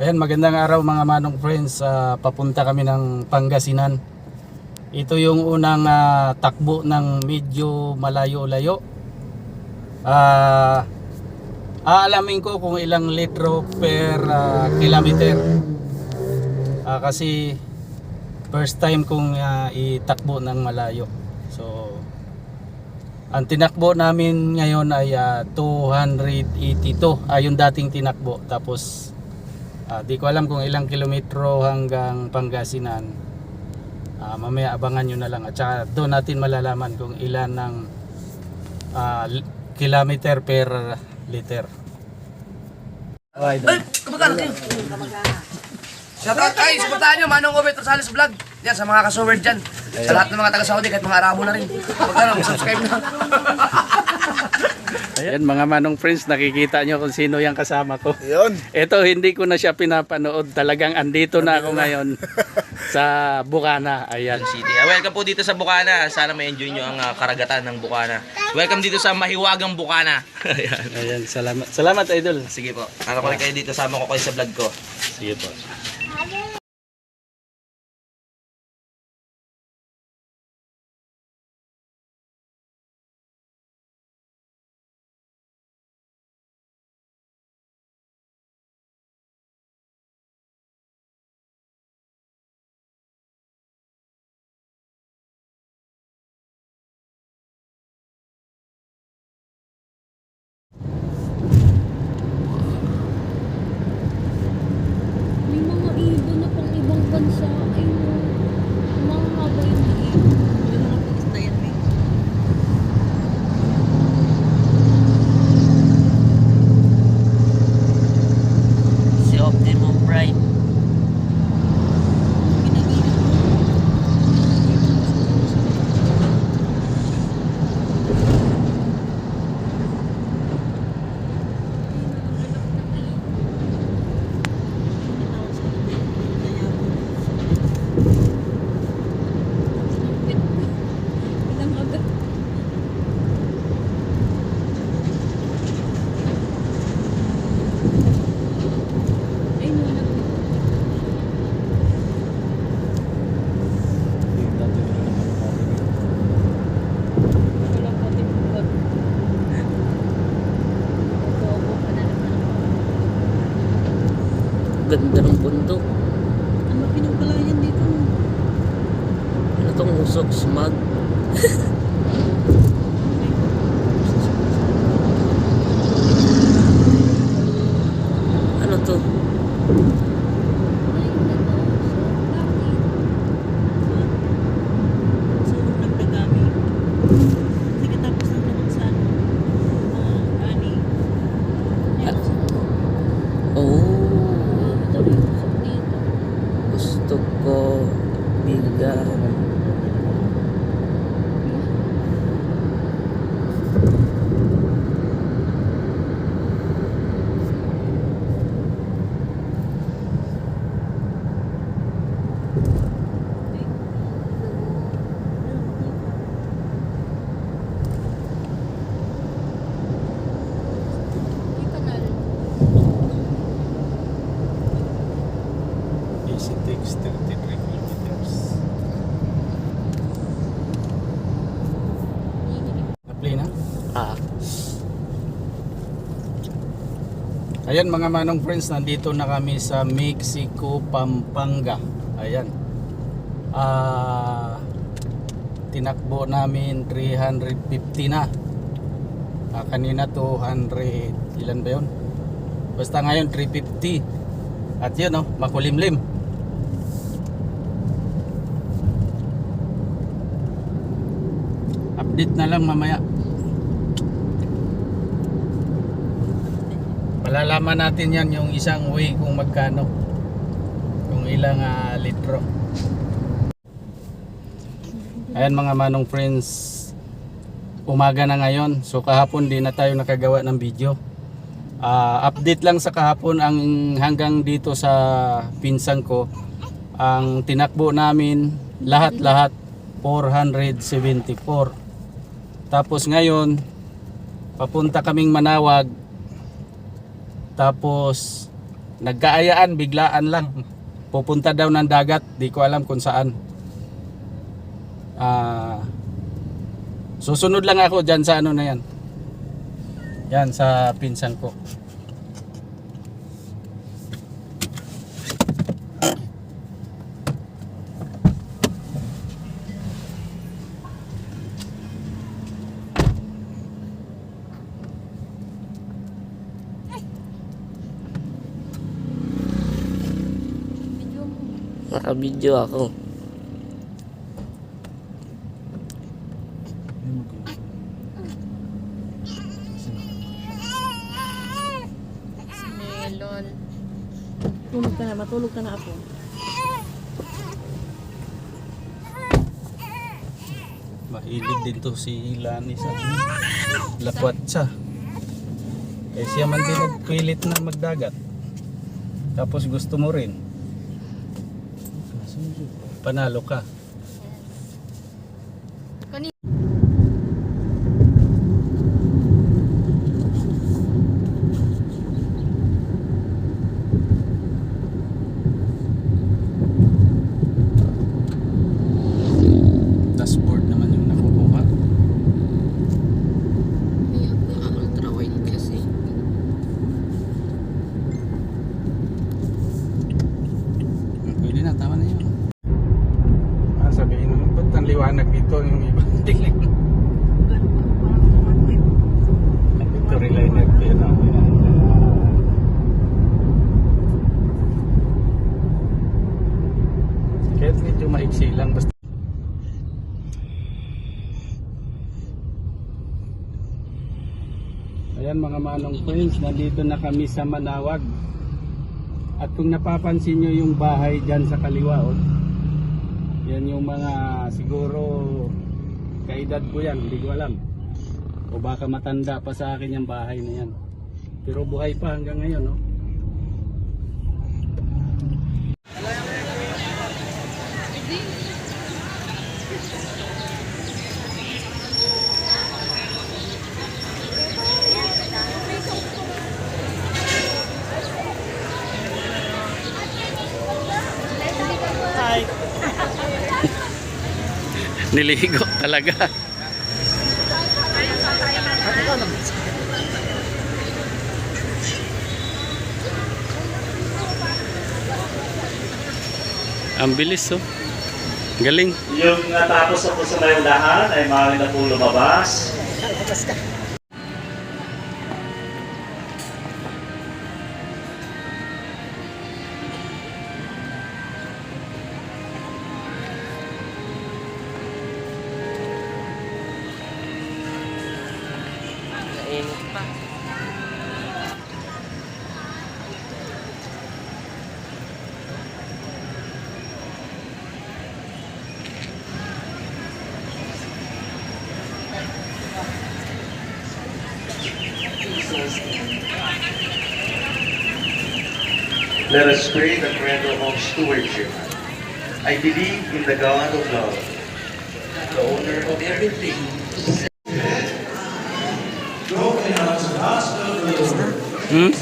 Ayan, magandang araw mga manong friends. Papunta kami ng Pangasinan. Ito yung unang takbo ng medyo malayo-layo. Aalamin ko kung ilang litro per kilometer. Kasi first time kong itakbo ng malayo. So, ang tinakbo namin ngayon ay 282. Yung dating tinakbo. Tapos, di ko alam kung ilang kilometro hanggang Pangasinan. Mamaya abangan nyo na lang. At saka doon natin malalaman kung ilan ng kilometer per liter. Ay, kamagana kayo. Shoutout guys, supportahan nyo Manong Obet Rosales Vlog. Yan, sa mga kasuwer dyan. Sa lahat ng mga taga-Saudi, kahit mga Arabo na rin. Kamagana, mag-subscribe na. Ayan mga manong friends, nakikita nyo kung sino yung kasama ko. Yun. Ito, hindi ko na siya pinapanood. Talagang andito na ako ngayon sa Bukana. Ayan. City. Welcome po dito sa Bukana. Sana may enjoy nyo ang karagatan ng Bukana. Welcome dito sa mahiwagang Bukana. Ayan. Ayan, salamat. Salamat, idol. Sige po. Ano ko rin kayo dito, sama ko kayo sa vlog ko. Sige po. May mga ibon na pang ibang bansa. Ay, mga haba yung ibon. Yun ang gusto yan, eh. Si Optimum Prime. Ilang agad. Ay, wala. Wala pa din bag. Bobo ka na naman. Ganda ng bundok. Ano pinagpalayan dito? Ano tong usok smog? Ano to? Ay, nag-uusok. Bakit? So, nagdagami. Sige, tapos na naman sa ani. Oh, Ito may usok dito. gusto ko biga. May kanal. Easy takes 33 kilometers. Na-play na? Ayan mga manong friends, nandito na kami sa Mexico, Pampanga. Ayan. Tinakbo namin 350 na. Kanina 200, ilan ba yun? Basta ngayon 350. At yun makulimlim. Update na lang mamaya. Malalaman natin yan yung isang way kung magkano, kung ilang litro. Ayan mga manong friends, umaga na ngayon. So kahapon di na tayo nakagawa ng video. Update lang sa kahapon, ang hanggang dito sa pinsan ko, ang tinakbo namin lahat 474. Tapos ngayon papunta kaming Manawag, tapos Nagkaayaan, biglaan lang. Pupunta daw ng dagat, di ko alam kung saan. Susunod lang ako dyan sa ano na yan. Yan, sa pinsan ko. Video mo. Nakabidyo ako. Si Melon. Tulog ka na, matulog ka na ako. Mahilig din to si Lani sa lakwat siya. Eh siya man din nagpilit na magdagat. Tapos gusto mo rin. Panalo ka. Dashboard naman yung nakukuha. May update. Ultrawide kasi. Pwede na, tama na yun. Sabihin mo, ba't ang liwanag dito yung ibang dilim? Victory liner ko yun. Kahit medyo maiksi lang, basta ayan mga manong friends, nandito na kami sa Manawag. At kung napapansin nyo yung bahay dyan sa kaliwa, oh, yan yung mga siguro kaedad ko yan, hindi ko alam. O baka matanda pa sa akin yung bahay na yan. Pero buhay pa hanggang ngayon, no? Niligo talaga. Ang bilis, oh. Galing. Yung natapos na po sa laylahan ay maaari na po lumabas. Nainit pa. Let us pray the prayer of stewardship. I believe in the God of love, the owner of everything. Hmm?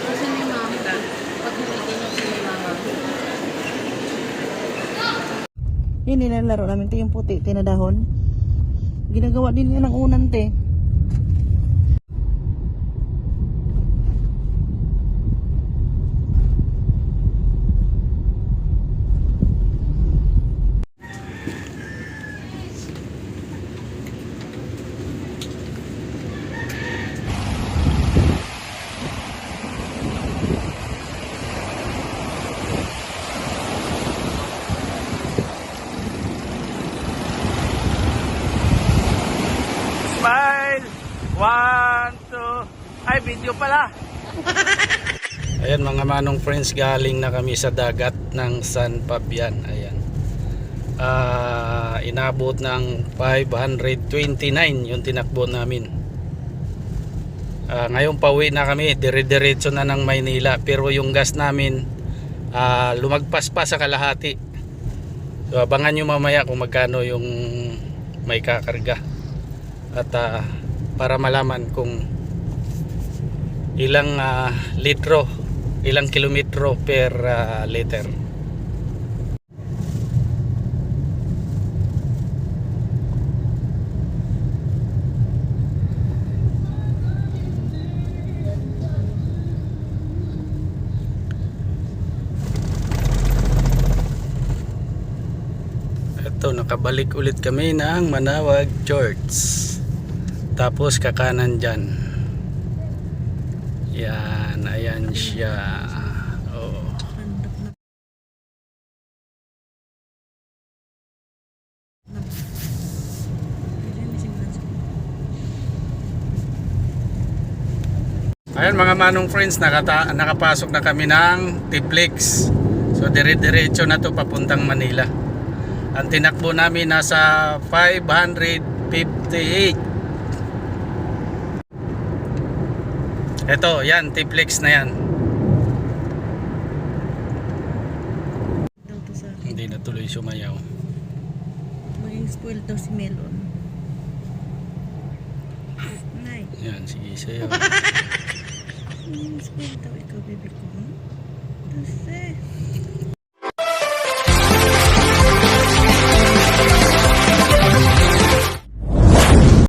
Kasi may mama. Pag nakikita niyo si mama. Yun nilalaro namin, te, yung puti, te, na dahon. Ginagawa din yan ng unan, te. Smile! 1, 2... Ay, video pala! Ayan mga manong friends, galing na kami sa dagat ng San Fabian. Ayan. inabot ng 529 yung tinakbo namin. Ngayon pauwi na kami, dire-diretso na ng Maynila, pero yung gas namin lumagpas pa sa kalahati. So abangan nyo mamaya kung magkano yung may kakarga at para malaman kung ilang litro, ilang kilometro per liter. Ito, nakabalik ulit kami ng Manawag Church. Tapos kakanan dyan. Yan, ayan siya. Oo. Ayan mga manong friends, nakapasok na kami ng Tiplex. So dire-diretso na to papuntang Manila. Ang tinakbo namin nasa 558. Ito, yan, Tiplex na yan. Daw to sa akin. Hindi na tuloy sumayaw. Maging spoiled daw si Melon. Nay, Yan, sige sayaw. maging spoiled daw ikaw, baby ko. Kasi,